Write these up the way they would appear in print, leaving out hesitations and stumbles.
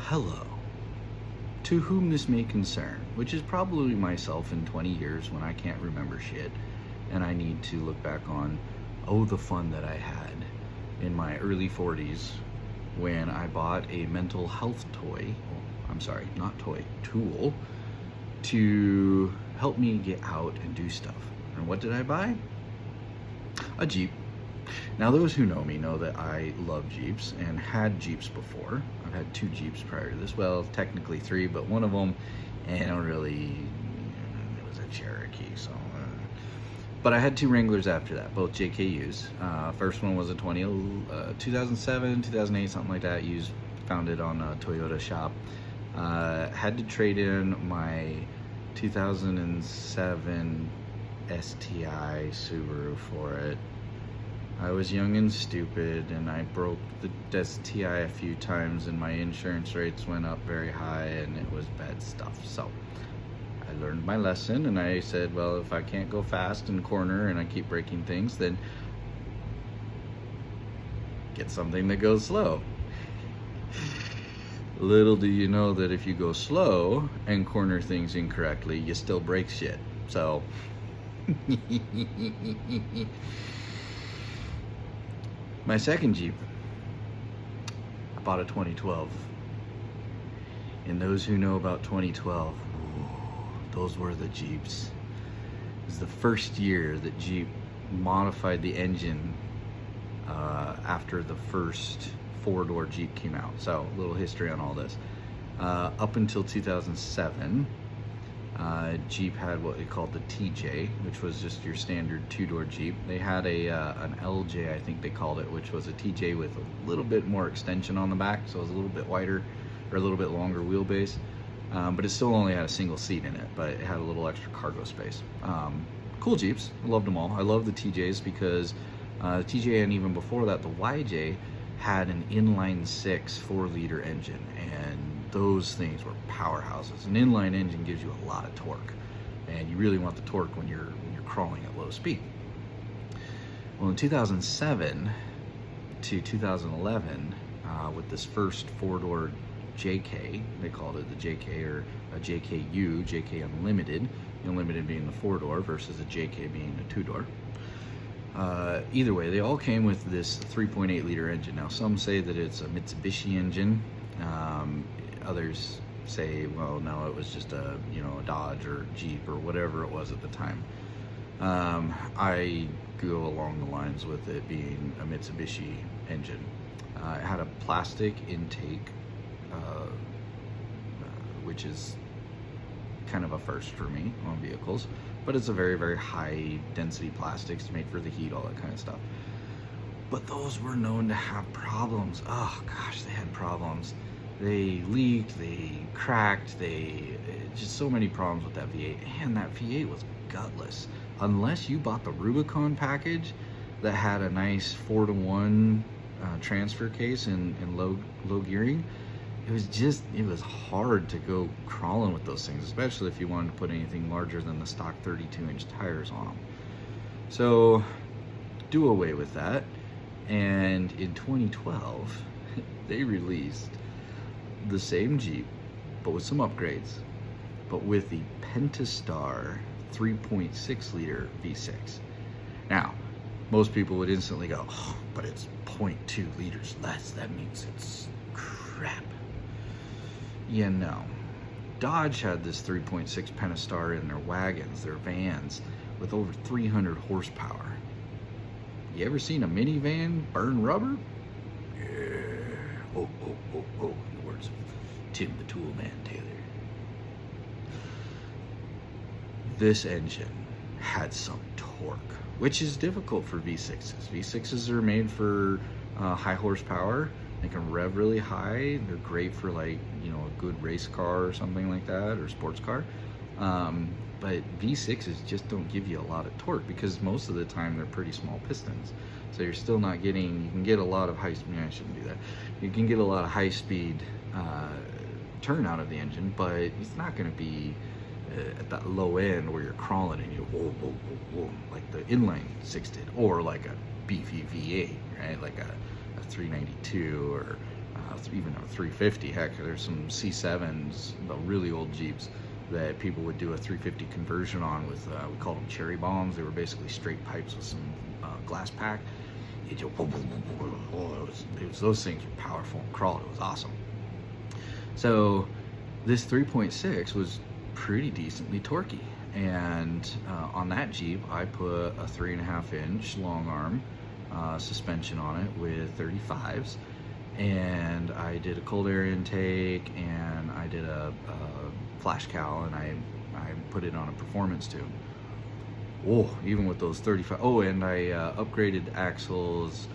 hello, to whom this may concern, which is probably myself in 20 years when I can't remember shit and I need to look back on, oh, the fun that I had in my early 40s when I bought a mental health toy, I'm sorry, not toy, tool, to help me get out and do stuff. And what did I buy? A Jeep. Now, those who know me know that I love Jeeps and had Jeeps before. I've had 2 Jeeps prior to this. Well, technically 3, but one of them, I don't really, it was a Cherokee, so. But I had 2 Wranglers after that, both JKUs. First one was a 2007, 2008, something like that, used, found it on a Toyota shop. Had to trade in my 2007 STI Subaru for it. I was young and stupid, and I broke the STI a few times, and my insurance rates went up very high, and it was bad stuff. So I learned my lesson, and I said, well, if I can't go fast in corner and I keep breaking things, then get something that goes slow. Little do you know that if you go slow and corner things incorrectly, you still break shit. So my second Jeep, I bought a 2012. And those who know about 2012, those were the Jeeps. It was the first year that Jeep modified the engine after the first 4-door Jeep came out. So a little history on all this. Up until 2007, Jeep had what they called the TJ, which was just your standard 2-door Jeep. They had an LJ, I think they called it, which was a TJ with a little bit more extension on the back, so it was a little bit wider or a little bit longer wheelbase. But it still only had a single seat in it, but it had a little extra cargo space. Cool Jeeps, I loved them all. I love the TJs because the TJ, and even before that, the YJ had an inline 6 4-liter engine, and those things were powerhouses. An inline engine gives you a lot of torque, and you really want the torque when you're crawling at low speed. Well, in 2007 to 2011, with this first 4-door JK, they called it the JK, or a JKU, JK Unlimited, Unlimited being the 4-door versus a JK being a 2-door. Either way, they all came with this 3.8 liter engine. Now, some say that it's a Mitsubishi engine. Others say, well, no, it was just a Dodge or Jeep or whatever it was at the time. I go along the lines with it being a Mitsubishi engine. It had a plastic intake, which is kind of a first for me on vehicles, but it's a very, very high density plastics made for the heat, all that kind of stuff. But those were known to have problems. Oh gosh, they had problems. They leaked, they cracked, just so many problems with that V8. And that V8 was gutless. Unless you bought the Rubicon package that had a nice 4-to-1 transfer case and low gearing, it was hard to go crawling with those things, especially if you wanted to put anything larger than the stock 32-inch tires on them. So do away with that. And in 2012, they released the same Jeep, but with some upgrades, but with the Pentastar 3.6 liter V6. Now, most people would instantly go, oh, but it's 0.2 liters less. That means it's crap. Yeah, no. Dodge had this 3.6 Pentastar in their wagons, their vans, with over 300 horsepower. You ever seen a minivan burn rubber? Yeah. Oh, in the words of Tim the Tool Man Taylor. This engine had some torque, which is difficult for V6s. V6s are made for high horsepower. They can rev really high. They're great for a good race car or something like that, or sports car. But V6s just don't give you a lot of torque because most of the time they're pretty small pistons. So you're still not getting, you can get a lot of I shouldn't do that. You can get a lot of high speed turn out of the engine, but it's not gonna be at that low end where you're crawling and you whoa, like the inline 6 did, or like a beefy V8, right? Like a 392 or even a 350. Heck, there's some C7s, the really old Jeeps, that people would do a 350 conversion on with, we called them cherry bombs. They were basically straight pipes with some glass pack. Those things were powerful and crawled. It was awesome. So this 3.6 was pretty decently torquey. And on that Jeep, I put a 3.5-inch long arm suspension on it with 35s. And I did a cold air intake, and I did a flash cowl, and I put it on a performance tube. Whoa, even with those 35. Oh, and I upgraded axles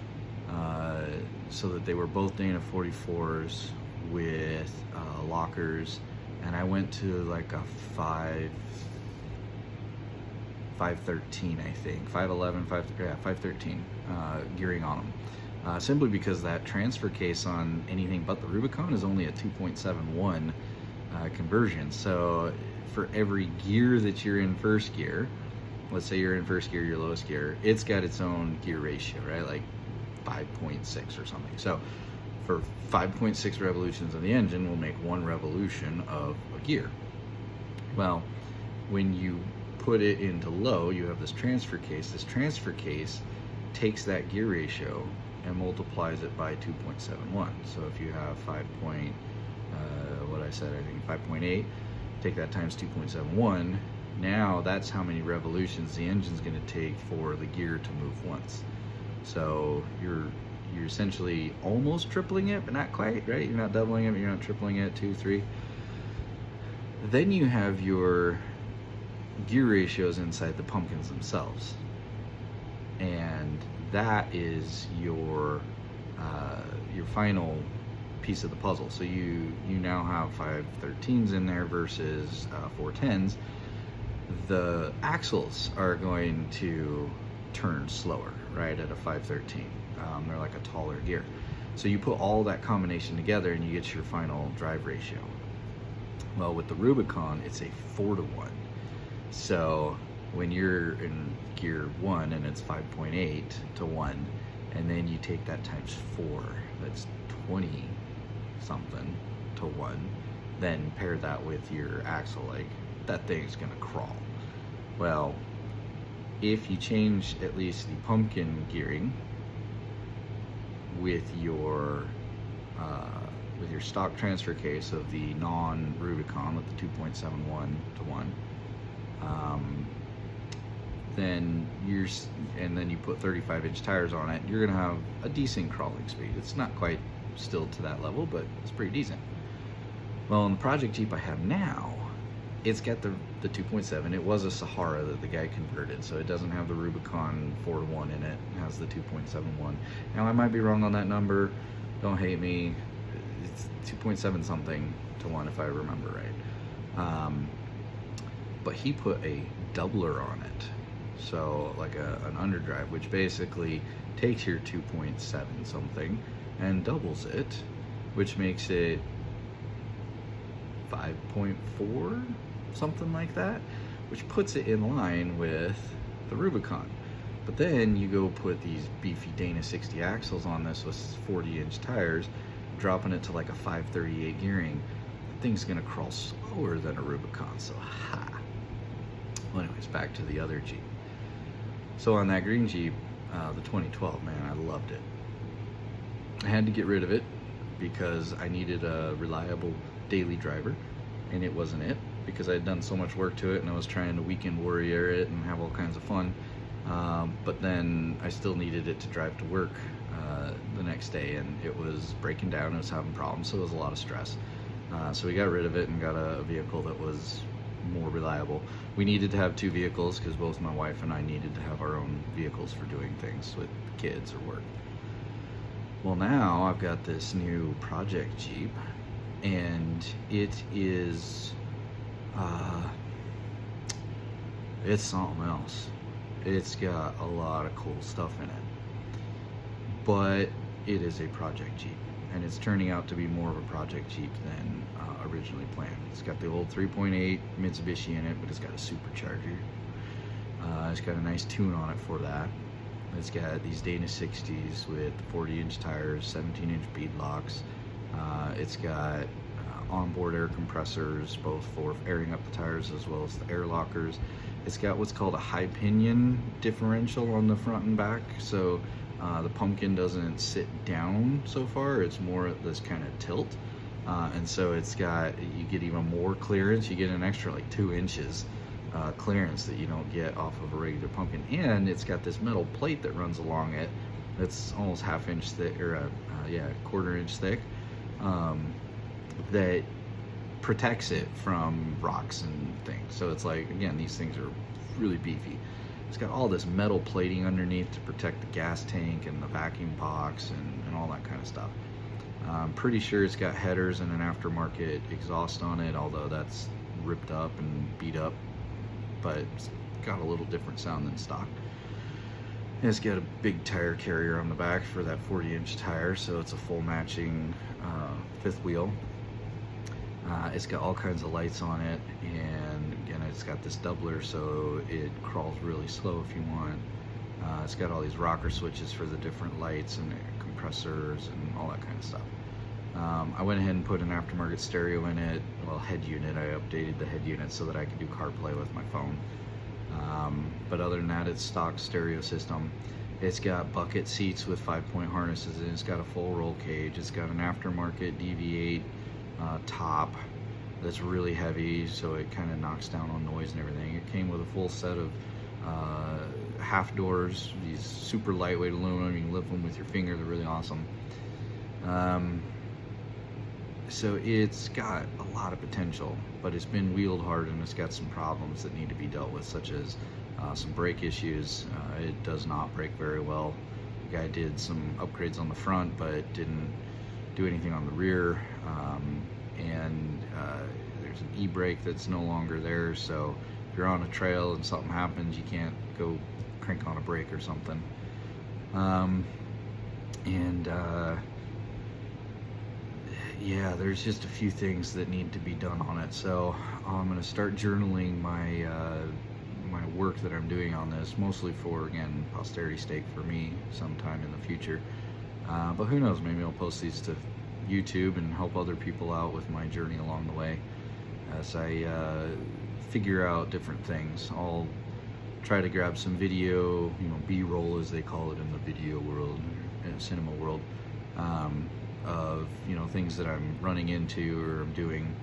so that they were both Dana 44s with lockers, and I went to like a 513, I think, 511, 513 gearing on them. Simply because that transfer case on anything but the Rubicon is only a 2.71 conversion. So for every gear that you're in first gear, let's say you're in first gear, your lowest gear, it's got its own gear ratio, right? Like 5.6 or something. So for 5.6 revolutions of the engine, we'll make 1 revolution of a gear. Well, when you put it into low, you have this transfer case. This transfer case takes that gear ratio and multiplies it by 2.71. So if you have 5.8, take that times 2.71. Now that's how many revolutions the engine's going to take for the gear to move once. So you're essentially almost tripling it, but not quite, right? You're not doubling it, but you're not tripling it, 2, 3. Then you have your gear ratios inside the pumpkins themselves, and that is your final piece of the puzzle. So you now have 513s in there versus 410s. The axles are going to turn slower, right, at a 513. They're like a taller gear. So you put all that combination together and you get your final drive ratio. Well, with the Rubicon, it's a 4-to-1. So when you're in gear 1 and it's 5.8 to 1, and then you take that times 4, that's 20 something to 1, then pair that with your axle, like that thing's gonna crawl. Well, if you change at least the pumpkin gearing with your stock transfer case of the non-Rubicon with the 2.71 to 1, then you put 35-inch tires on it, you're gonna have a decent crawling speed. It's not quite still to that level, but it's pretty decent. Well, in the project Jeep I have now, it's got the 2.7. It was a Sahara that the guy converted, so it doesn't have the Rubicon 4-to-1 in it. It has the 2.71. Now I might be wrong on that number. Don't hate me. It's 2.7 something to 1 if I remember right. But he put a doubler on it, so like an underdrive, which basically takes your 2.7 something and doubles it, which makes it 5.4, something like that, which puts it in line with the Rubicon. But then you go put these beefy Dana 60 axles on this with 40-inch tires, dropping it to like a 538 gearing. The thing's gonna crawl slower than a Rubicon, so ha. Well, anyways, back to the other Jeep. So on that green Jeep, the 2012, man, I loved it. I had to get rid of it because I needed a reliable daily driver, and it wasn't it, because I had done so much work to it and I was trying to weekend warrior it and have all kinds of fun. But then I still needed it to drive to work the next day, and it was breaking down, it was having problems, so it was a lot of stress. So we got rid of it and got a vehicle that was more reliable. We needed to have 2 vehicles because both my wife and I needed to have our own vehicles for doing things with kids or work. Well, now I've got this new project Jeep, and it is it's something else. It's got a lot of cool stuff in it, but it is a project Jeep, and it's turning out to be more of a project Jeep than originally planned. It's got the old 3.8 Mitsubishi in it, but it's got a supercharger. It's got a nice tune on it for that. It's got these Dana 60s with 40-inch tires, 17-inch bead locks. It's got onboard air compressors, both for airing up the tires as well as the air lockers. It's got what's called a high pinion differential on the front and back, so the pumpkin doesn't sit down so far, it's more at this kind of tilt. And so you get even more clearance, you get an extra like 2 inches clearance that you don't get off of a regular pumpkin. And it's got this metal plate that runs along it that's almost ½ inch thick, or yeah, 1/4 inch thick, that protects it from rocks and things. So it's like, again, these things are really beefy. It's got all this metal plating underneath to protect the gas tank and the vacuum box and all that kind of stuff. I'm pretty sure it's got headers and an aftermarket exhaust on it, although that's ripped up and beat up, but it's got a little different sound than stock. And it's got a big tire carrier on the back for that 40-inch tire, so it's a full matching 5th wheel. It's got all kinds of lights on it, and again, it's got this doubler, so it crawls really slow if you want. It's got all these rocker switches for the different lights and compressors and all that kind of stuff. I went ahead and put an aftermarket stereo in it, well, head unit. I updated the head unit so that I could do CarPlay with my phone. But other than that, it's stock stereo system. It's got bucket seats with 5-point harnesses, and it's got a full roll cage. It's got an aftermarket DV8 top that's really heavy, so it kind of knocks down on noise and everything. It came with a full set of half doors, these super lightweight aluminum. You can lift them with your finger, they're really awesome. So it's got a lot of potential, but it's been wheeled hard and it's got some problems that need to be dealt with, such as some brake issues. It does not brake very well. The guy did some upgrades on the front, but didn't do anything on the rear. There's an e-brake that's no longer there, so if you're on a trail and something happens, you can't go crank on a brake or something. Yeah, there's just a few things that need to be done on it. So I'm going to start journaling my my work that I'm doing on this, mostly for, again, posterity's sake for me sometime in the future. But who knows, maybe I'll post these to YouTube and help other people out with my journey along the way as I figure out different things. I'll try to grab some video, B-roll as they call it in the video world, in the cinema world, of things that I'm running into or I'm doing,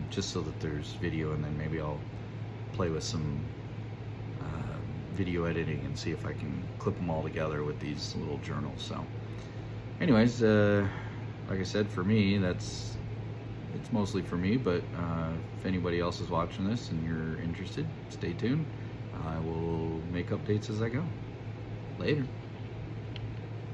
just so that there's video, and then maybe I'll play with some video editing and see if I can clip them all together with these little journals. So anyways, like I said, for me, it's mostly for me, but if anybody else is watching this and you're interested, stay tuned. I will make updates as I go. Later.